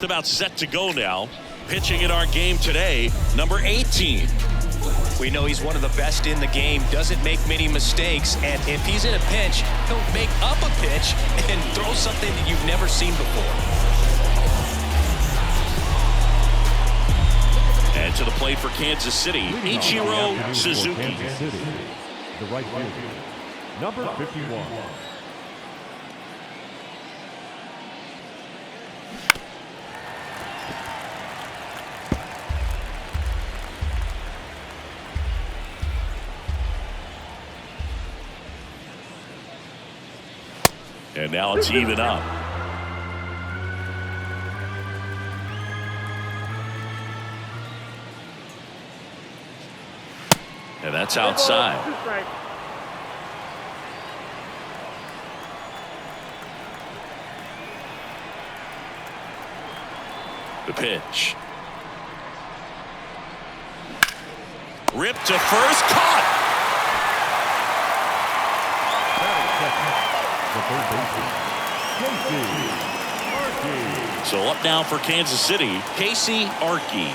About set to go now. Pitching in our game today, number 18. We know he's one of the best in the game, doesn't make many mistakes, and if he's in a pinch, he'll make up a pitch and throw something that you've never seen before. And to the plate for Kansas City, Ichiro Suzuki. The right fielder, number 51. And now it's even up. And that's outside. The pitch. Ripped to first, caught. So up now for Kansas City, Casey Archie.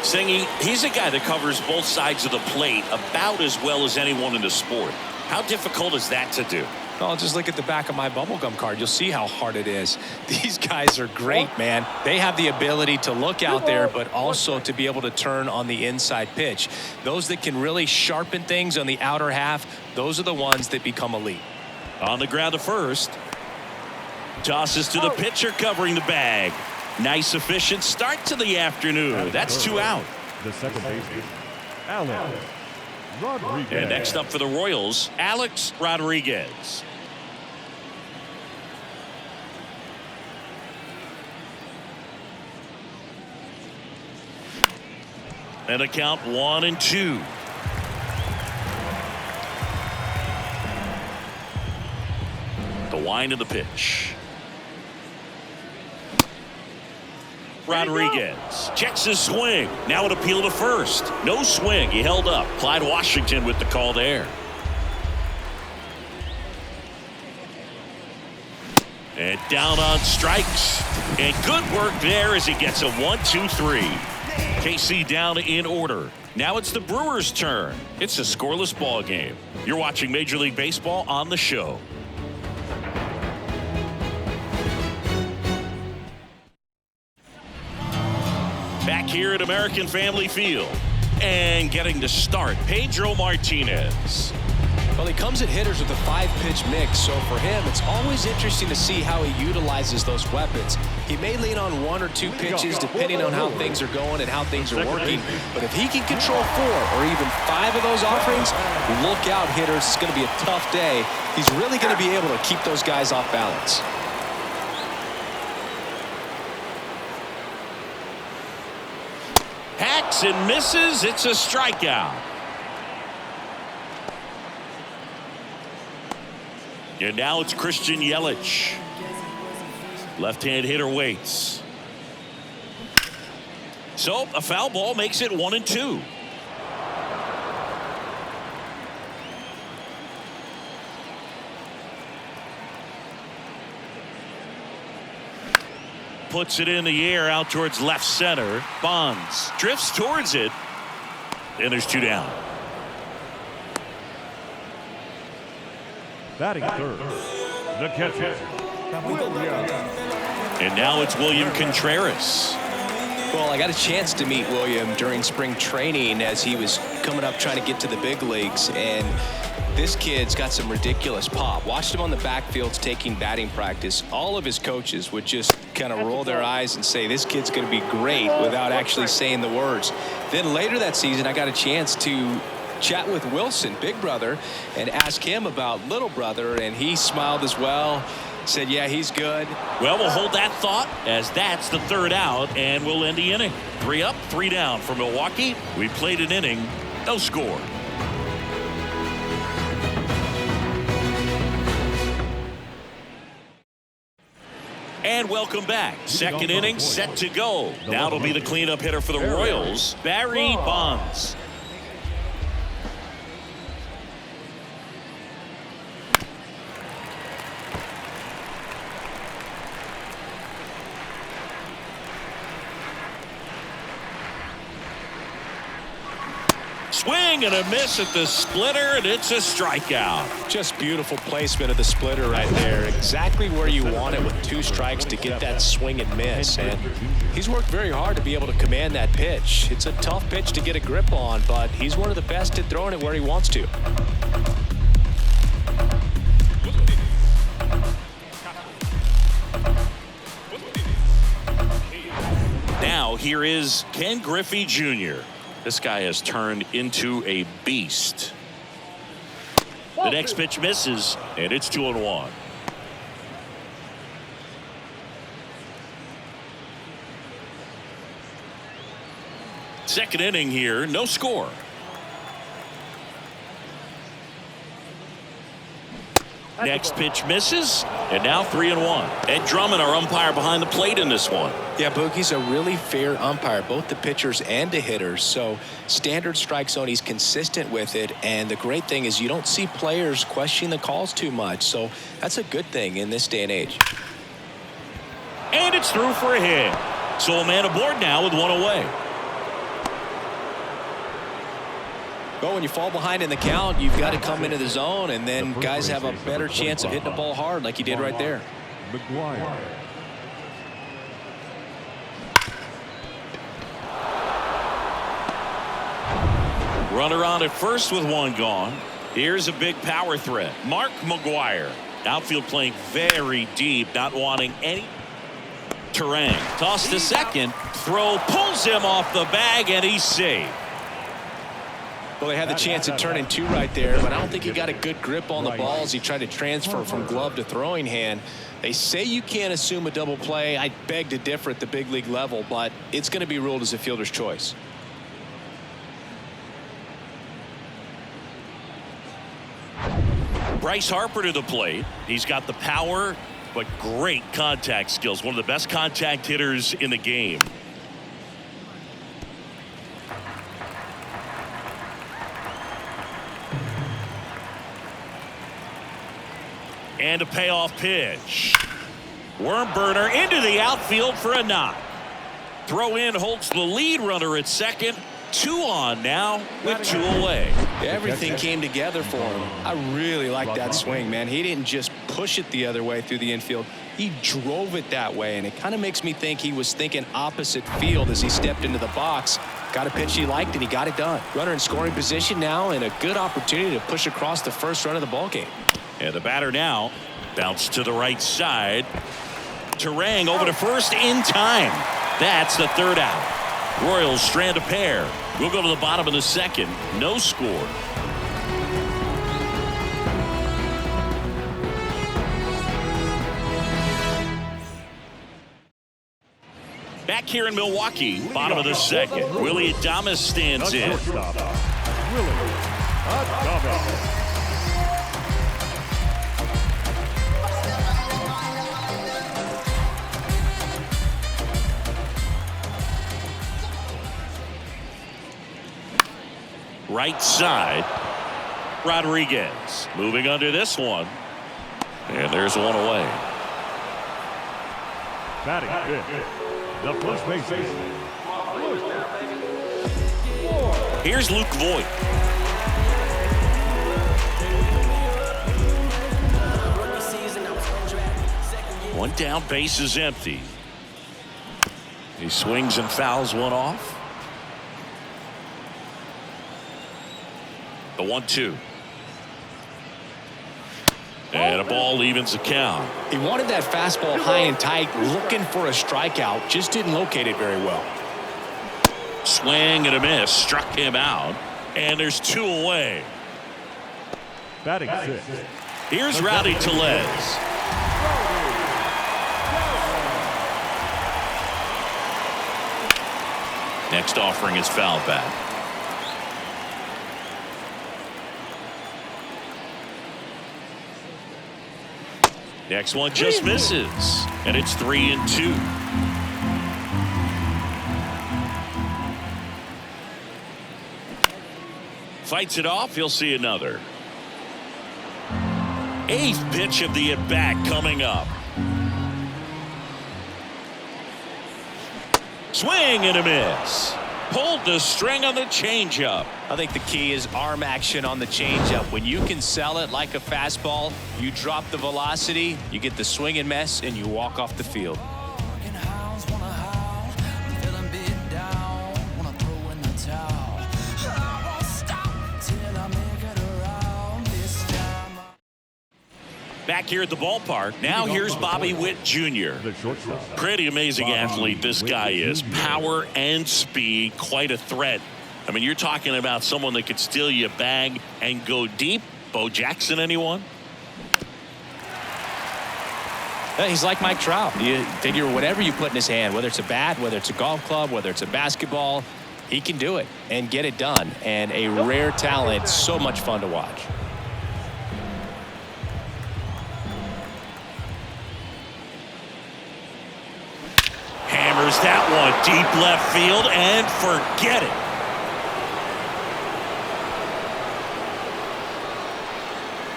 Singy, he's a guy that covers both sides of the plate about as well as anyone in the sport. How difficult is that to do? Oh, just look at the back of my bubblegum card. You'll see how hard it is. These guys are great, man. They have the ability to look out there, but also to be able to turn on the inside pitch. Those that can really sharpen things on the outer half, those are the ones that become elite. On the ground to first. Tosses to the pitcher covering the bag. Nice efficient start to the afternoon. That's 2 out. The second baseman, Alex Rodriguez. And next up for the Royals, Alex Rodriguez. And a count 1-2. The wind of the pitch. Rodriguez checks his swing. Now an appeal to first. No swing. He held up. Clyde Washington with the call there. And down on strikes. And good work there as he gets a 1-2-3. KC down in order. Now it's the Brewers' turn. It's a scoreless ball game. You're watching Major League Baseball on the show. Back here at American Family Field. And getting to start, Pedro Martinez. Well, he comes at hitters with a 5-pitch mix, so for him, it's always interesting to see how he utilizes those weapons. He may lean on 1 or 2 pitches depending on how things are going and how things are working, but if he can control 4 or even 5 of those offerings, look out, hitters. It's going to be a tough day. He's really going to be able to keep those guys off balance. Hacks and misses. It's a strikeout. And now it's Christian Yelich. Left-hand hitter waits. So a foul ball makes it 1-2. Puts it in the air out towards left center. Bonds drifts towards it. And there's 2 down. Batting third, the catcher, William. And now it's William Contreras. Well, I got a chance to meet William during spring training as he was coming up trying to get to the big leagues, and this kid's got some ridiculous pop. Watched him on the backfields taking batting practice. All of his coaches would just kind of roll their eyes and say, this kid's going to be great, without actually saying the words. Then later that season, I got a chance to chat with Wilson, big brother, and ask him about little brother, and he smiled as well. Said, yeah, he's good. Well, we'll hold that thought as that's the 3rd out, and we'll end the inning. 3 up, 3 down for Milwaukee. We played an inning, no score. And welcome back. Second inning set to go. Now it'll be the cleanup hitter for the Royals, Barry Bonds. Swing and a miss at the splitter, and it's a strikeout. Just beautiful placement of the splitter right there. Exactly where you want it with 2 strikes to get that swing and miss. And he's worked very hard to be able to command that pitch. It's a tough pitch to get a grip on, but he's one of the best at throwing it where he wants to. Now here is Ken Griffey Jr. This guy has turned into a beast. The next pitch misses, and it's 2-1. Second inning here, no score. Next pitch misses, and now 3-1. Ed Drummond, our umpire behind the plate in this one. Yeah, Boogie's a really fair umpire, both the pitchers and the hitters. So standard strike zone, he's consistent with it. And the great thing is you don't see players questioning the calls too much. So that's a good thing in this day and age. And it's through for a hit. So a man aboard now with 1 away. Well, when you fall behind in the count, you've got to come into the zone, and then guys have a better chance of hitting the ball hard like you did right there. McGuire. Runner on at first with 1 gone. Here's a big power threat. Mark McGuire. Outfield playing very deep, not wanting any. Terang tossed to second. Throw pulls him off the bag, and he's safe. Well, they had the chance at turning 2 right there, but I don't think he got a good grip on the ball as he tried to transfer from glove to throwing hand. They say you can't assume a double play. I beg to differ at the big league level, but it's going to be ruled as a fielder's choice. Bryce Harper to the plate. He's got the power, but great contact skills. One of the best contact hitters in the game. And a payoff pitch. Worm burner into the outfield for a knock. Throw in holds the lead runner at second. 2 on now with 2 away. Everything came together for him. I really like that swing, man. He didn't just push it the other way through the infield. He drove it that way, and it kind of makes me think he was thinking opposite field as he stepped into the box. Got a pitch he liked, and he got it done. Runner in scoring position now, and a good opportunity to push across the first run of the ball game. And the batter now bounced to the right side. Terang over to first in time. That's the 3rd out. Royals strand a pair. We'll go to the bottom of the 2nd. No score. Back here in Milwaukee, bottom of the 2nd. Willie Adames stands in. Willie Adames. Right side. Rodriguez moving under this one. And there's 1 away. Batting 5th, the first baseman. Here's Luke Voigt. One down, base is empty. He swings and fouls one off. The 1-2. And a ball evens the count. He wanted that fastball high and tight, looking for a strikeout. Just didn't locate it very well. Swing and a miss. Struck him out. And there's 2 away. Batting 6th. Here's Rowdy Tellez. Next offering is foul back. Next one just misses, and it's 3-2. Fights it off. He'll see another. 8th pitch of the at-bat coming up. Swing and a miss. Pulled the string on the changeup. I think the key is arm action on the changeup. When you can sell it like a fastball, you drop the velocity, you get the swing and miss, and you walk off the field. Back here at the ballpark, now here's Bobby Witt Jr. Pretty amazing athlete this guy is. Power and speed, quite a threat. I mean, you're talking about someone that could steal you a bag and go deep. Bo Jackson, anyone? He's like Mike Trout. You figure whatever you put in his hand, whether it's a bat, whether it's a golf club, whether it's a basketball, he can do it and get it done. And a rare talent, so much fun to watch. Hammers that one deep left field and forget it.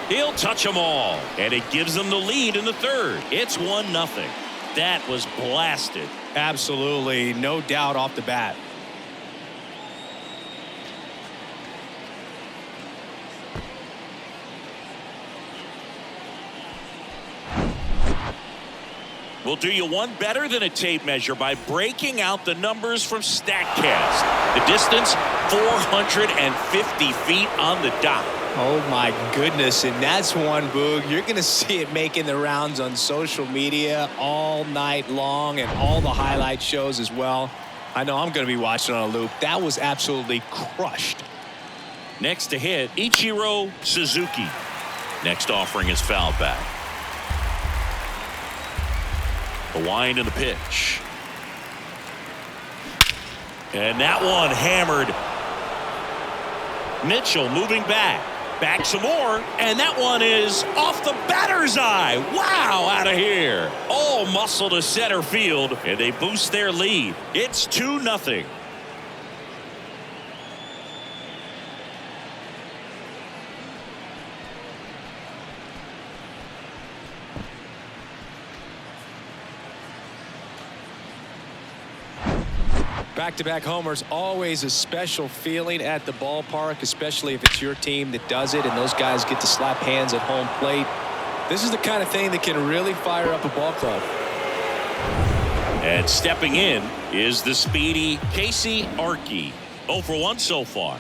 He'll touch them all, and it gives them the lead in the third. It's 1-0. That was blasted. Absolutely, no doubt off the bat. We'll do you one better than a tape measure by breaking out the numbers from StatCast. The distance, 450 feet on the dot. Oh my goodness, and that's one, Boog. You're going to see it making the rounds on social media all night long and all the highlight shows as well. I know I'm going to be watching on a loop. That was absolutely crushed. Next to hit, Ichiro Suzuki. Next offering is foul back. The wind and the pitch. And that one hammered. Mitchell moving back. Back some more. And that one is off the batter's eye. Wow, out of here. All muscle to center field. And they boost their lead. It's 2-0. Back-to-back homers, always a special feeling at the ballpark, especially if it's your team that does it and those guys get to slap hands at home plate. This is the kind of thing that can really fire up a ball club. And stepping in is the speedy Casey Arkey. 0 for 1 so far.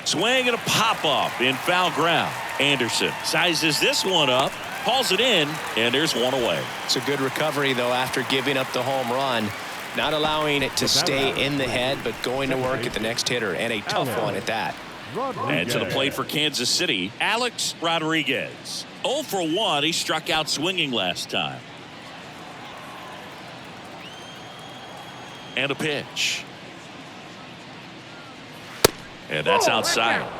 Swing and a pop-up in foul ground. Anderson sizes this one up, hauls it in, and there's one away. It's a good recovery, though, after giving up the home run. Not allowing it to stay in the head, but going to work at the next hitter, and a tough one at that. And to the plate for Kansas City, Alex Rodriguez. 0 for 1. He struck out swinging last time. And a pitch. And that's outside.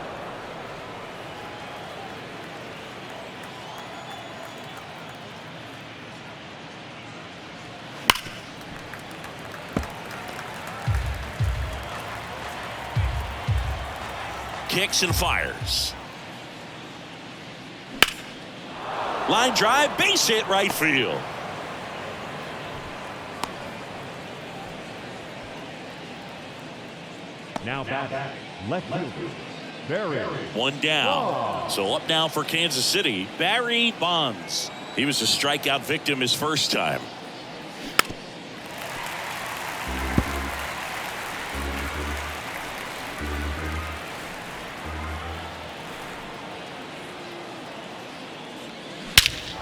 Kicks and fires. Line drive, base hit, right field. Now back, left field, Barry. One down. So up now for Kansas City, Barry Bonds. He was a strikeout victim his first time.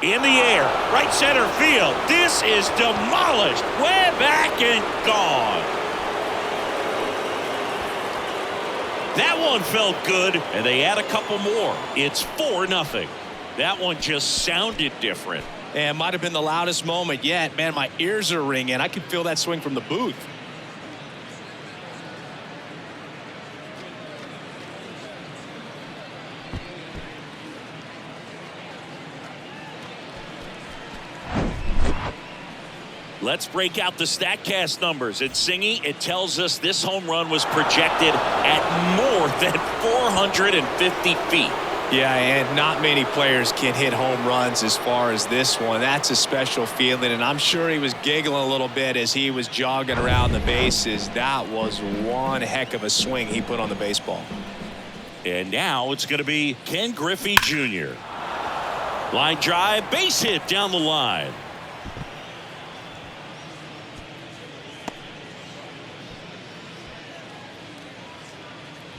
In the air, right center field. This is demolished. Way back and gone. That one felt good, and they add a couple more. It's 4-0. That one just sounded different. And it might have been the loudest moment yet. Man, my ears are ringing. I can feel that swing from the booth. Let's break out the StatCast numbers. At Singy, it tells us this home run was projected at more than 450 feet. Yeah, and not many players can hit home runs as far as this one. That's a special feeling, and I'm sure he was giggling a little bit as he was jogging around the bases. That was one heck of a swing he put on the baseball. And now it's going to be Ken Griffey Jr. Line drive, base hit down the line.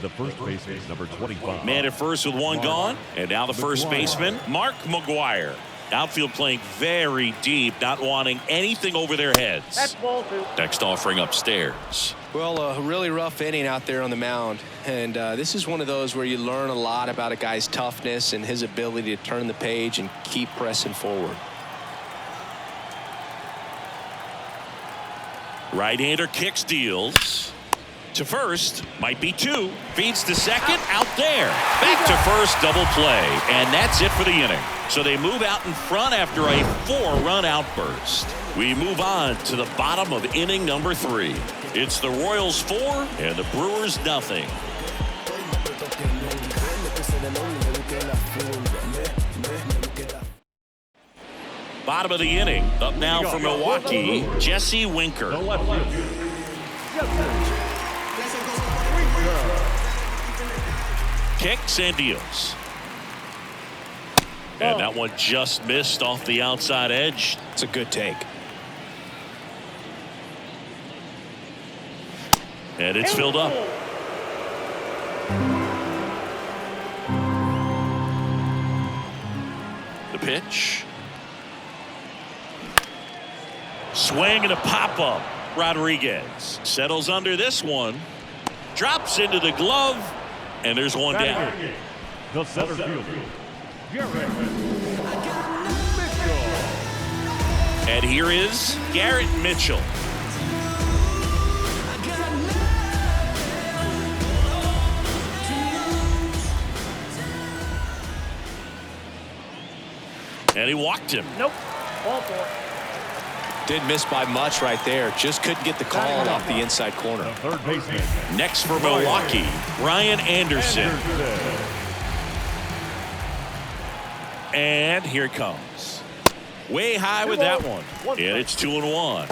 The first baseman is number 25. Man at first with one gone. And now the first baseman, Mark McGuire. Outfield playing very deep, not wanting anything over their heads. That's ball two. Next offering upstairs. Well, a really rough inning out there on the mound. And this is one of those where you learn a lot about a guy's toughness and his ability to turn the page and keep pressing forward. Right-hander kicks, deals. To first, might be two. Feeds to second, out there. Back to first, double play. And that's it for the inning. So they move out in front after a 4-run outburst. We move on to the bottom of inning number 3. It's the Royals 4 and the Brewers nothing. Bottom of the inning. Up now for Milwaukee, Jesse Winker. The left fielder, Kicks and deals. And that one just missed off the outside edge. It's a good take. And it's filled up. The pitch. Swing and a pop-up. Rodriguez settles under this one. Drops into the glove. And there's one down. the center fielder, Garrett Mitchell. And here is Garrett Mitchell. And he walked him. Nope. Ball four. Didn't miss by much right there. Just couldn't get the call off the inside corner. The third baseman. Next for Milwaukee, Ryan Anderson. And here it comes. Way high with that one. And it's 2-1.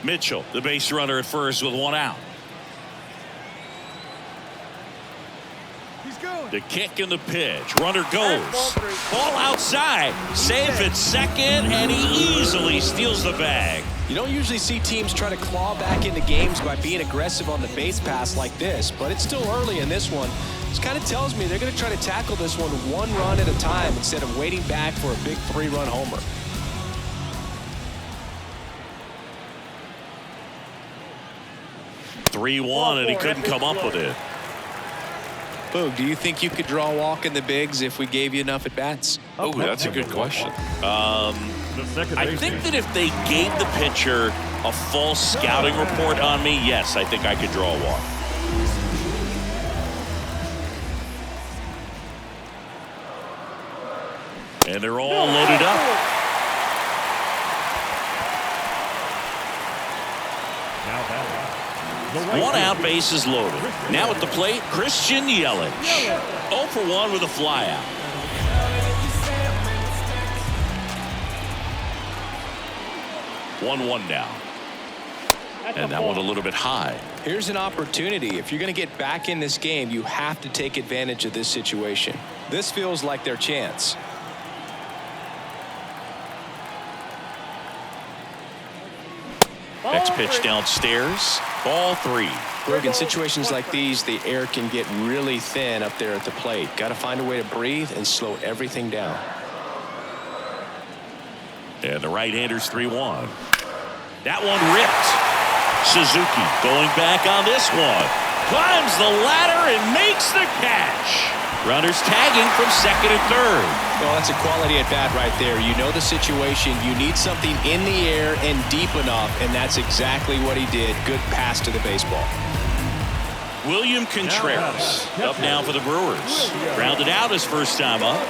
Mitchell, the base runner at first with one out. The kick and the pitch. Runner goes. Ball outside. Save at second, and he easily steals the bag. You don't usually see teams try to claw back into games by being aggressive on the base pass like this, but it's still early in this one. This kind of tells me they're going to try to tackle this one run at a time instead of waiting back for a big 3-run homer. (3-1), and he couldn't come up with it. Boog, do you think you could draw a walk in the bigs if we gave you enough at-bats? Oh, that's a good question. The second I baseman. think that if they gave the pitcher a full scouting report on me, yes, I think I could draw a walk. And they're all loaded up. Now batting. The right One out, fielder, bases loaded. Now at the plate, Christian Yelich. 0 for 1 with a flyout. (1-1) now. And that one a little bit high. Here's an opportunity. If you're going to get back in this game, you have to take advantage of this situation. This feels like their chance. Next pitch downstairs. Ball 3. Look, in situations like these, the air can get really thin up there at the plate. Got to find a way to breathe and slow everything down. And the right-hander's 3-1. That one ripped. Suzuki going back on this one. Climbs the ladder and makes the catch. Runners tagging from second and third. Well, that's a quality at bat right there. You know the situation. You need something in the air and deep enough, and that's exactly what he did. Good pass to the baseball. William Contreras up now for the Brewers. Grounded out his first time up.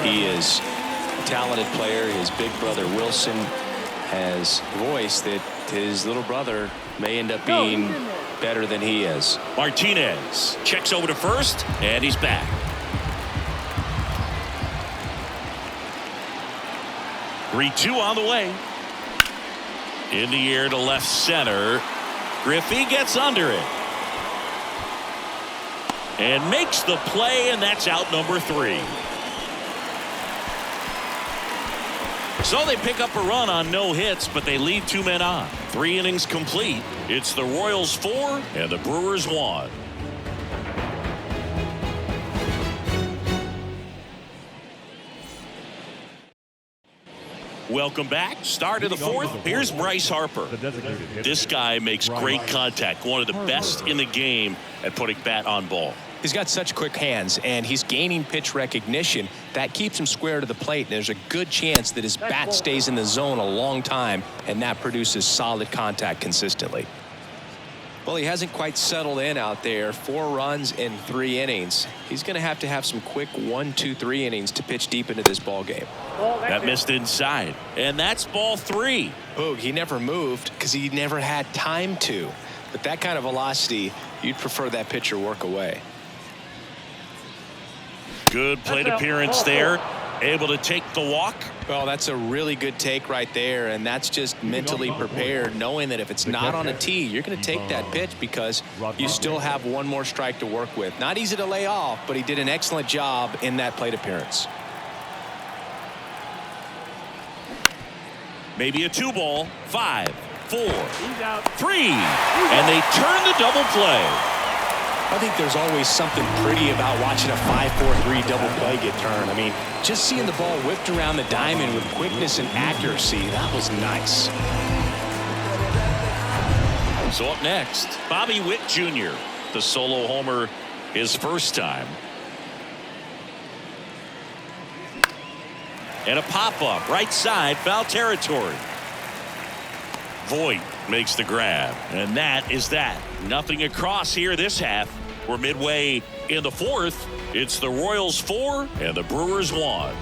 He is a talented player. His big brother Wilson has voiced that his little brother may end up being better than he is. Martinez checks over to first, and he's back. Three-two on the way. In the air to left center. Griffey gets under it. And makes the play, and that's out number 3. So they pick up a run on no hits, but they leave 2 men on. 3 innings complete. It's the Royals 4 and the Brewers 1. Welcome back. Start of the 4th. Here's Bryce Harper. This guy makes great contact. One of the best in the game at putting bat on ball. He's got such quick hands, and he's gaining pitch recognition. That keeps him square to the plate, and there's a good chance that his bat stays in the zone a long time, and that produces solid contact consistently. Well, he hasn't quite settled in out there. 4 runs in 3 innings. He's going to have some quick 1, 2, 3 innings to pitch deep into this ball game. That missed inside, and that's ball 3. Boog, he never moved because he never had time to. But that kind of velocity, you'd prefer that pitcher work away. Good plate appearance there. Able to take the walk. Well, that's a really good take right there, and that's just mentally prepared, knowing that if it's not on a tee, you're going to take that pitch because you still have 1 more strike to work with. Not easy to lay off, but he did an excellent job in that plate appearance. Maybe a 2-ball. 5, 4, 3, and they turn the double play. I think there's always something pretty about watching a 5-4-3 double play get turned. I mean, just seeing the ball whipped around the diamond with quickness and accuracy, that was nice. So up next, Bobby Witt Jr., the solo homer his first time. And a pop-up right side, foul territory. Voit makes the grab, and that is that. Nothing across here this half. We're midway in the 4th. It's the Royals 4 and the Brewers 1.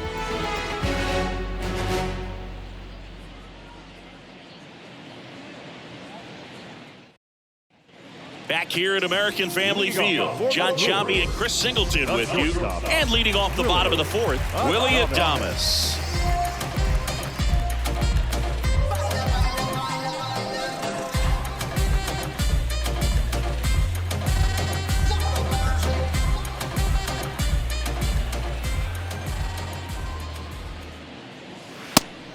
Back here at American Family Field, John Chambi and Chris Singleton with you. And leading off the bottom of the 4th, Willie Adames.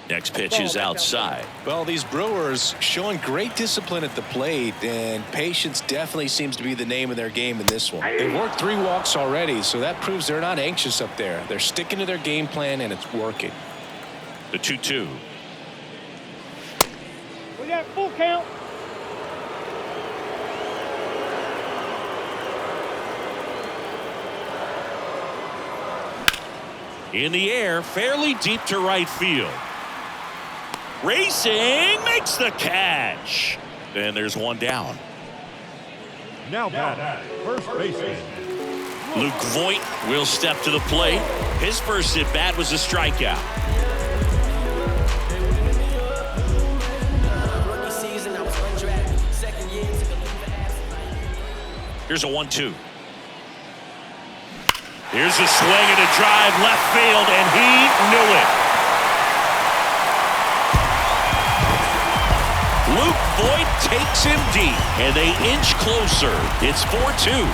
Next pitch is outside. Well, these Brewers showing great discipline at the plate, and patience definitely seems to be the name of their game in this one. They've worked 3 walks already, so that proves they're not anxious up there. They're sticking to their game plan, and it's working. The 2-2. We got full count. In the air, fairly deep to right field. Racing, makes the catch. And there's 1 down. Now batting, first baseman. Luke Voit will step to the plate. His first at bat was a strikeout. Here's a 1-2. Here's a swing and a drive left field, and he knew it. Luke Voit takes him deep, and they inch closer. It's 4-2.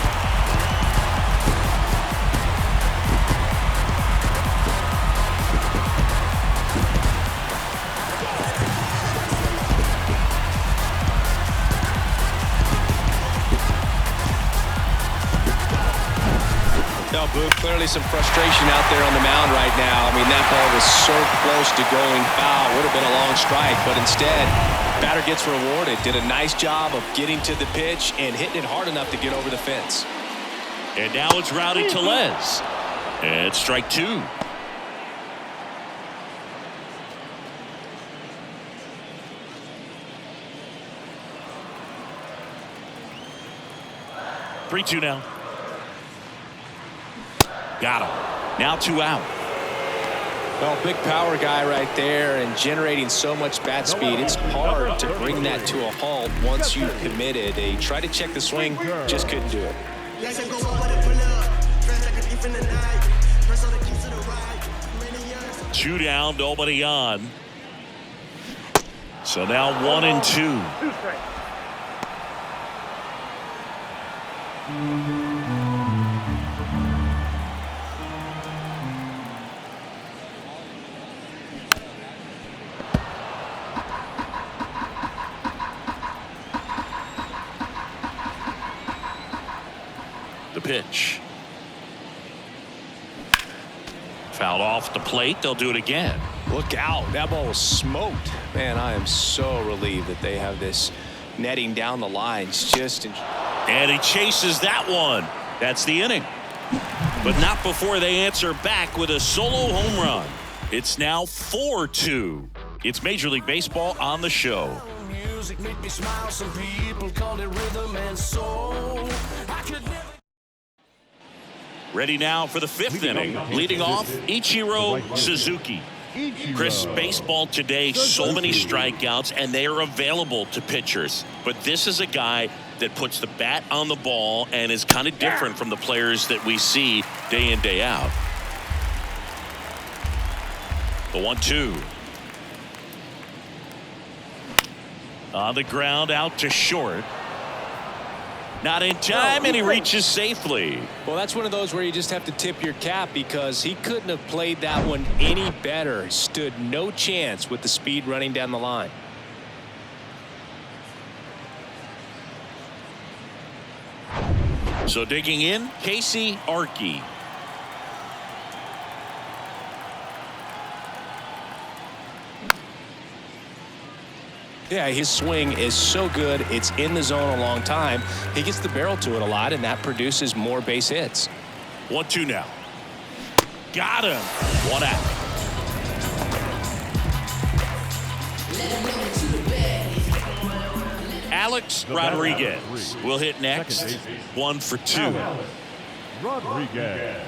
No, Boog, clearly some frustration out there on the mound right now. I mean, that ball was so close to going foul. Would have been a long strike, but instead, batter gets rewarded. Did a nice job of getting to the pitch and hitting it hard enough to get over the fence. And now it's Rowdy Tellez. And strike 2. Three-two now. Got him. Now 2 out. Well, big power guy right there and generating so much bat speed. It's hard to bring that to a halt once you've committed. They tried to check the swing, just couldn't do it. 2 down, nobody on. So now 1-2. The pitch. Fouled off the plate. They'll do it again. Look out. That ball was smoked. Man, I am so relieved that they have this netting down the lines. And he chases that one. That's the inning. But not before they answer back with a solo home run. It's now 4-2. It's Major League Baseball on the show. Music made me smile. Some people called it rhythm and soul. Ready now for the 5th inning. Leading off, Ichiro Suzuki. Chris, baseball today, so many strikeouts, and they are available to pitchers. But this is a guy that puts the bat on the ball and is kind of different from the players that we see day in, day out. The 1-2. On the ground, out to short. Not in time, and he reaches safely. Well, that's one of those where you just have to tip your cap because he couldn't have played that one any better. Stood no chance with the speed running down the line. So digging in, Casey Archie. Yeah, his swing is so good. It's in the zone a long time. He gets the barrel to it a lot, and that produces more base hits. 1-2 now. Got him. 1 out. Alex Rodriguez will hit next. 1 for 2. Rodriguez.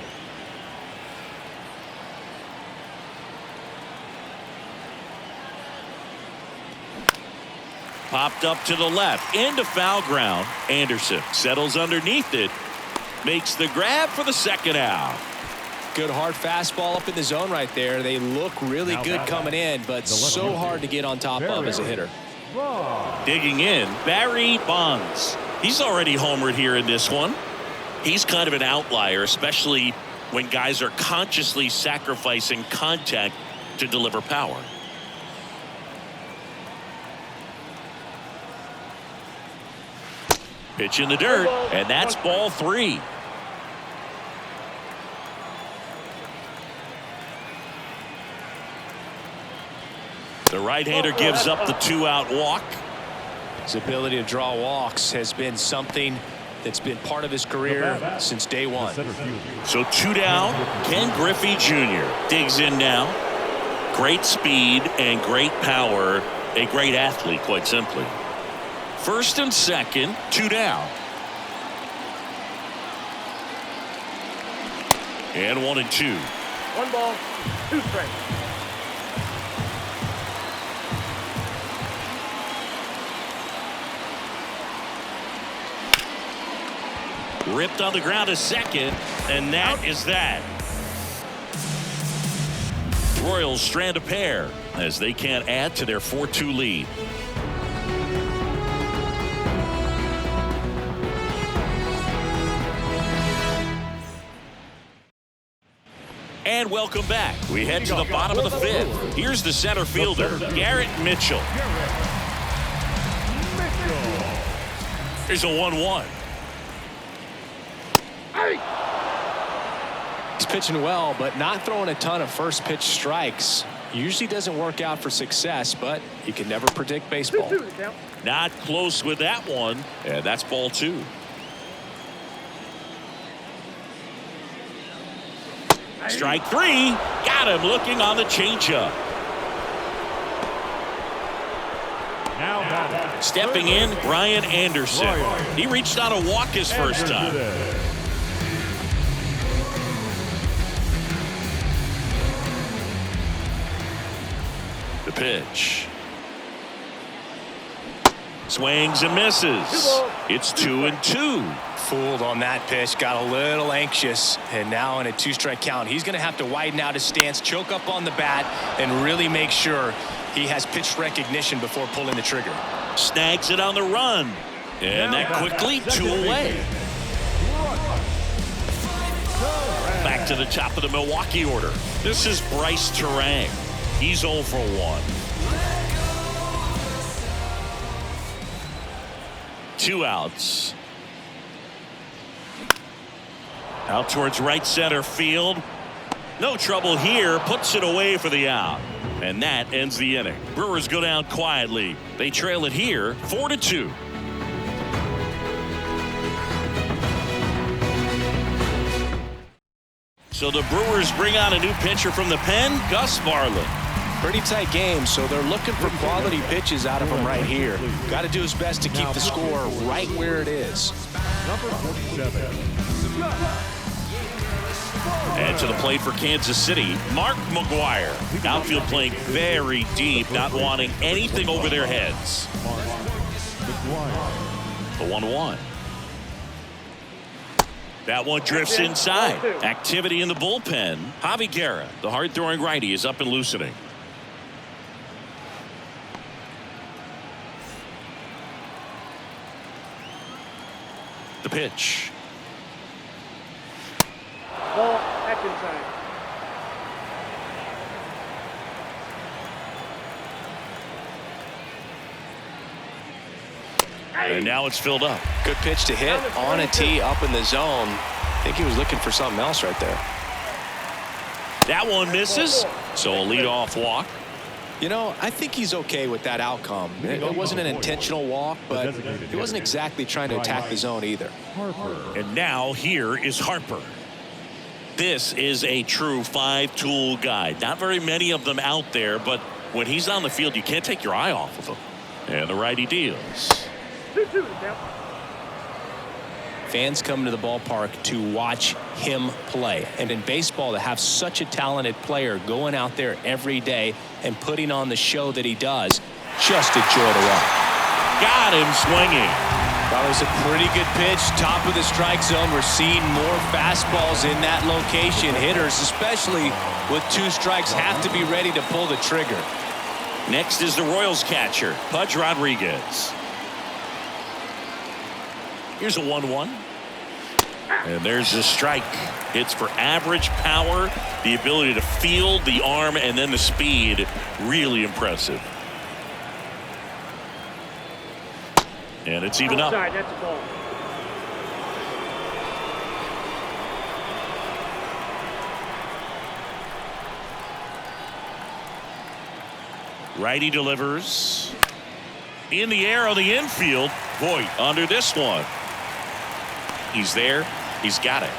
Popped up to the left into foul ground. Anderson settles underneath it, makes the grab for the 2nd out. Good hard fastball up in the zone right there. They look really good coming in, but so hard to get on top of as a hitter. Digging in, Barry Bonds. He's already homered here in this one. He's kind of an outlier, especially when guys are consciously sacrificing contact to deliver power. Pitch in the dirt, and that's ball 3. The right-hander gives up the 2-out walk. His ability to draw walks has been something that's been part of his career since day one. So 2 down. Ken Griffey Jr. digs in now. Great speed and great power. A great athlete, quite simply. 1st and 2nd, 2 down. And 1-2. 1 ball, 2 strikes. Ripped on the ground to 2nd, and that is that. Royals strand a pair as they can't add to their 4-2 lead. And welcome back. We head to the bottom of the 5th. Here's the center fielder, Garrett Mitchell. Here's a 1-1. He's pitching well, but not throwing a ton of first pitch strikes. Usually doesn't work out for success, but you can never predict baseball. Not close with that one, and that's ball 2. Strike 3. Got him looking on the changeup. Stepping in, Brian Anderson. He reached on a walk his first time. The pitch. Swings and misses. It's 2-2. Fooled on that pitch, got a little anxious, and now in a 2-strike count, he's going to have to widen out his stance, choke up on the bat, and really make sure he has pitch recognition before pulling the trigger. Snags it on the run, and that quickly 2 away. Back to the top of the Milwaukee order. This is Bryce Terang. He's 0 for 1. 2 outs. Out towards right center field. No trouble here. Puts it away for the out. And that ends the inning. Brewers go down quietly. They trail it here 4-2. So the Brewers bring on a new pitcher from the pen, Gus Varland. Pretty tight game, so they're looking for quality pitches out of him right here. Got to do his best to keep the score right where it is. Number 47. And to the plate for Kansas City, Mark McGwire. Outfield playing very deep, not wanting anything over their heads. The 1-1. That one drifts inside. Activity in the bullpen. Javi Guerra, the hard-throwing righty, is up and loosening. The pitch. Ball, action time. And now it's filled up. Good pitch to hit on a tee up in the zone. I think he was looking for something else right there. That one misses, so a leadoff walk. You know, I think he's okay with that outcome. It wasn't an intentional walk, but he wasn't exactly trying to attack the zone either. And now here is Harper. This is a true 5-tool guy. Not very many of them out there, but when he's on the field, you can't take your eye off of him. And the righty deals. 2-2 now. Fans come to the ballpark to watch him play. And in baseball, to have such a talented player going out there every day and putting on the show that he does, just a joy to watch. Got him swinging. That was a pretty good pitch, top of the strike zone. We're seeing more fastballs in that location. Hitters, especially with 2 strikes, have to be ready to pull the trigger. Next is the Royals catcher, Pudge Rodriguez. Here's a 1-1. And there's a strike. Hits for average power, the ability to field, the arm, and then the speed. Really impressive. And it's even up. Outside, that's a ball. Righty delivers. In the air on the infield. Boy, under this one. He's there. He's got it.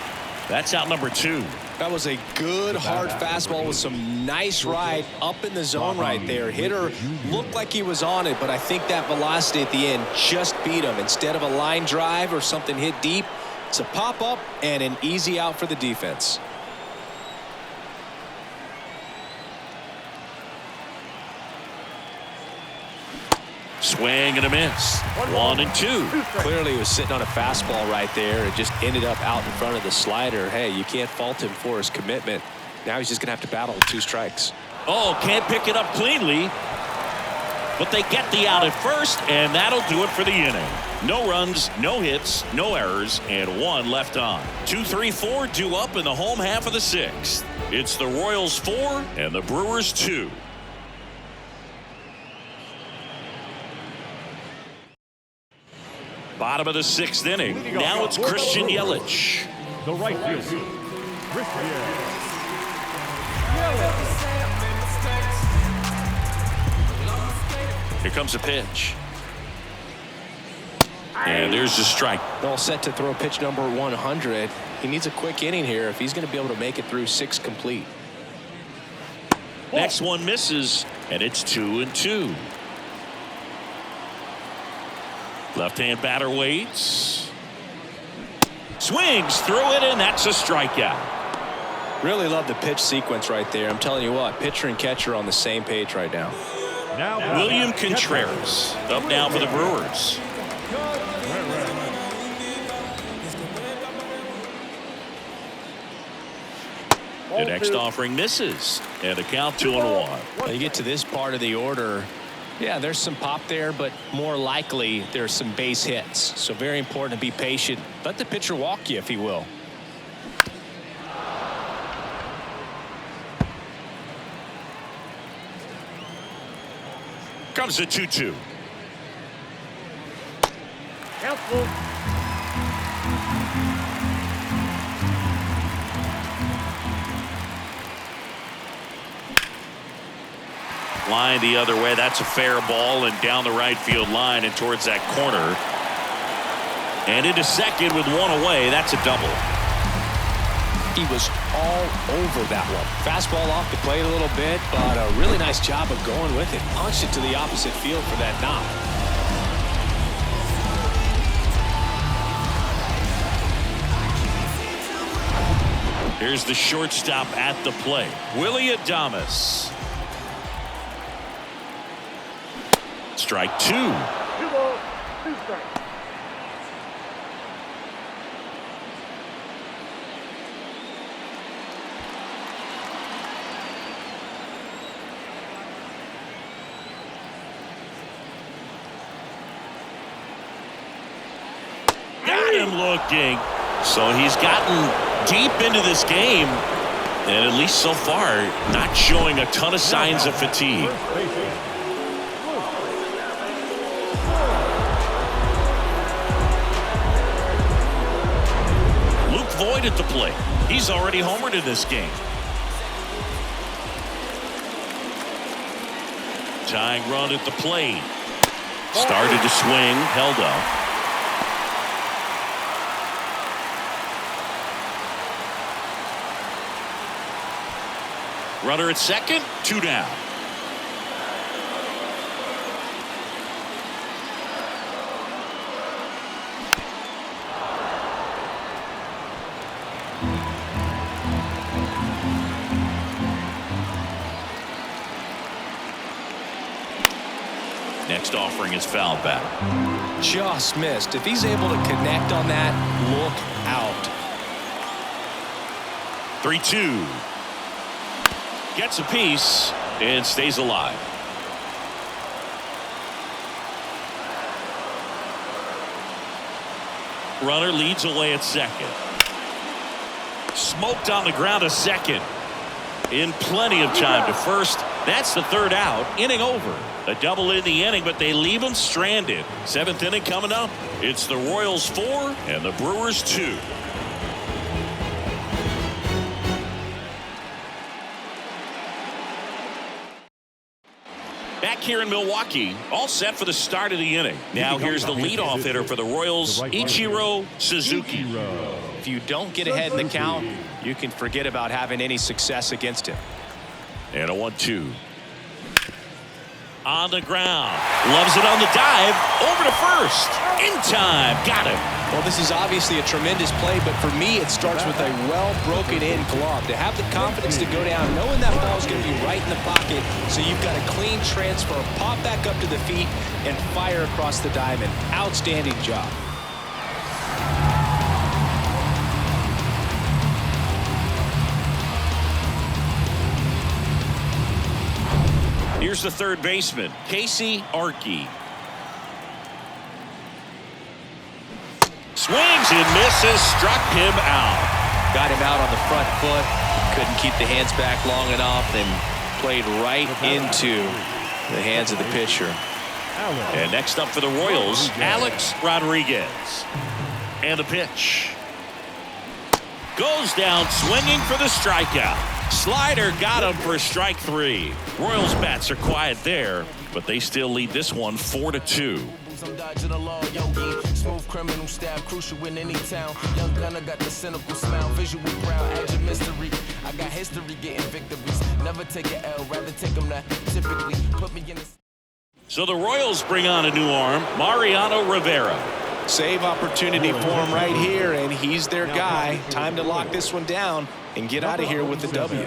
That's out number 2. That was a good hard fastball with some nice ride up in the zone right there. Hitter looked like he was on it, but I think that velocity at the end just beat him. Instead of a line drive or something hit deep, it's a pop-up and an easy out for the defense. Swing and a miss. 1-2. Clearly he was sitting on a fastball right there. It just ended up out in front of the slider. Hey, you can't fault him for his commitment. Now he's just going to have to battle with 2 strikes. Oh, can't pick it up cleanly. But they get the out at first, and that'll do it for the inning. No runs, no hits, no errors, and 1 left on. 2-3-4 due up in the home half of the 6th. It's the Royals 4 and the Brewers 2. Bottom of the 6th inning. Now it's Christian Yelich. The right fielder, Christian. Here comes a pitch. And there's the strike. All set to throw pitch number 100. He needs a quick inning here if he's going to be able to make it through 6 complete. Next one misses, and it's 2-2. Left-hand batter waits. Swings through it, and that's a strikeout. Really love the pitch sequence right there. I'm telling you what, pitcher and catcher on the same page right now. William Contreras up now for the Brewers. The next offering misses, and a count 2-1. When you get to this part of the order, yeah, there's some pop there, but more likely there's some base hits. So very important to be patient. Let the pitcher walk you, if he will. Comes the 2-2. Count. Line the other way. That's a fair ball, and down the right field line and towards that corner. And into second with one away. That's a double. He was all over that one. Fastball off the plate a little bit, but a really nice job of going with it. Punched it to the opposite field for that knock. Here's the shortstop at the plate, Willie Adames. Strike 2. 2 balls, 2 strikes. Got him looking. So he's gotten deep into this game, and at least so far, not showing a ton of signs of fatigue. Void at the plate. He's already homered in this game. Tying run at the plate. Started to swing, held up. Runner at second, 2 down. Next offering is fouled back. Just missed. If he's able to connect on that, look out. 3-2. Gets a piece and stays alive. Runner leads away at second. Smoked on the ground to second. In plenty of time to first. That's the 3rd out. Inning over. A double in the inning, but they leave him stranded. 7th inning coming up. It's the Royals 4 and the Brewers 2. Back here in Milwaukee, all set for the start of the inning. Now here's the leadoff hitter for the Royals, Ichiro Suzuki. If you don't get ahead in the count, you can forget about having any success against him. And a 1-2. On the ground. Loves it on the dive. Over to first. In time. Got him. Well, this is obviously a tremendous play, but for me, it starts with a well-broken-in glove. To have the confidence to go down, knowing that ball is going to be right in the pocket, so you've got a clean transfer, pop back up to the feet, and fire across the diamond. Outstanding job. Here's the third baseman, Casey Arkey. Swings and misses, struck him out. Got him out on the front foot. Couldn't keep the hands back long enough and played right into the hands of the pitcher. And next up for the Royals, Alex Rodriguez. And the pitch. Goes down swinging for the strikeout. Slider got him for strike 3. Royals bats are quiet there, but they still lead this one 4-2. I'm dodging the law, yogi. Smooth criminal style, crucial in any town. Young gunner got the cynical smile, visual proud, edge of mystery. I got history getting victories. Never take an L, rather take them that. Typically, put me in the... So the Royals bring on a new arm, Mariano Rivera. Save opportunity for him right here, and he's their guy. Time to lock this one down and get out of here with the W.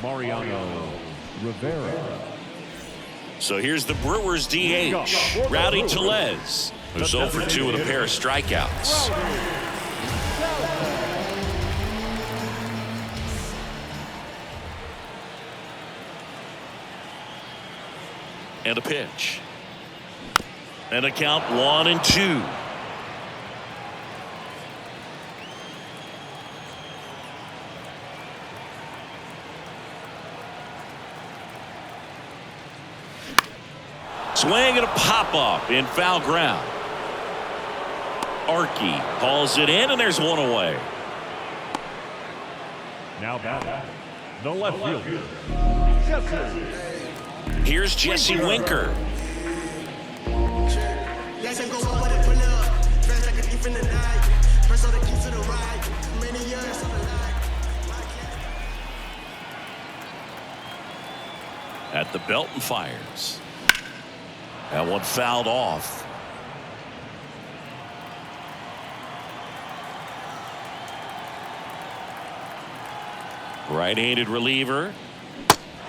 Mariano Rivera. So here's the Brewers DH, Rowdy Tellez, who's 0 for 2 with a pair of strikeouts. And a pitch. And a count 1-2. Swing and a pop-up in foul ground. Archie calls it in, and there's one away. Now batting, the left fielder. Here's Jesse Winker. At the belt and fires. That one fouled off. Right-handed reliever.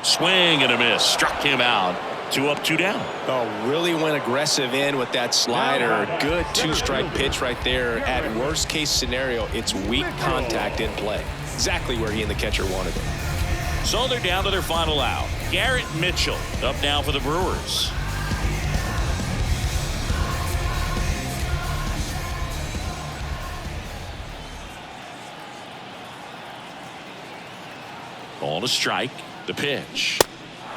Swing and a miss. Struck him out. 2 up, 2 down. Oh, really went aggressive in with that slider. Good 2-strike pitch right there. At worst case scenario, it's weak contact in play. Exactly where he and the catcher wanted it. So they're down to their final out. Garrett Mitchell up now for the Brewers. Ball to strike. The pitch.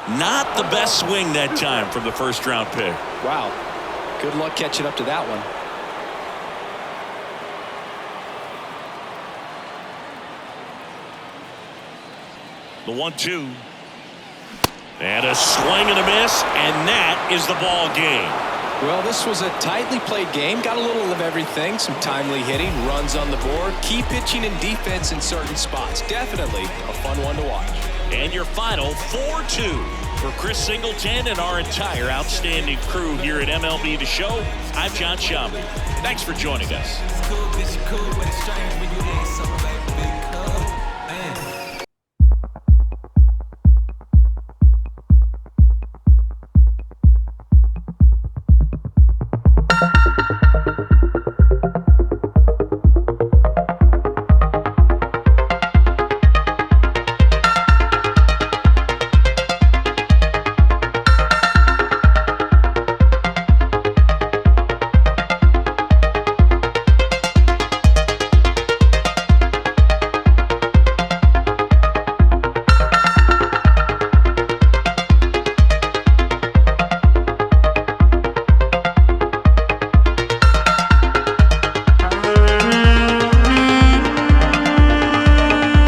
Not the best swing that time from the first-round pick. Wow. Good luck catching up to that one. The 1-2. And a swing and a miss, and that is the ball game. Well, this was a tightly played game. Got a little of everything. Some timely hitting, runs on the board, key pitching and defense in certain spots. Definitely a fun one to watch. And your final 4-2 for Chris Singleton and our entire outstanding crew here at MLB The Show. I'm John Shambi. Thanks for joining us.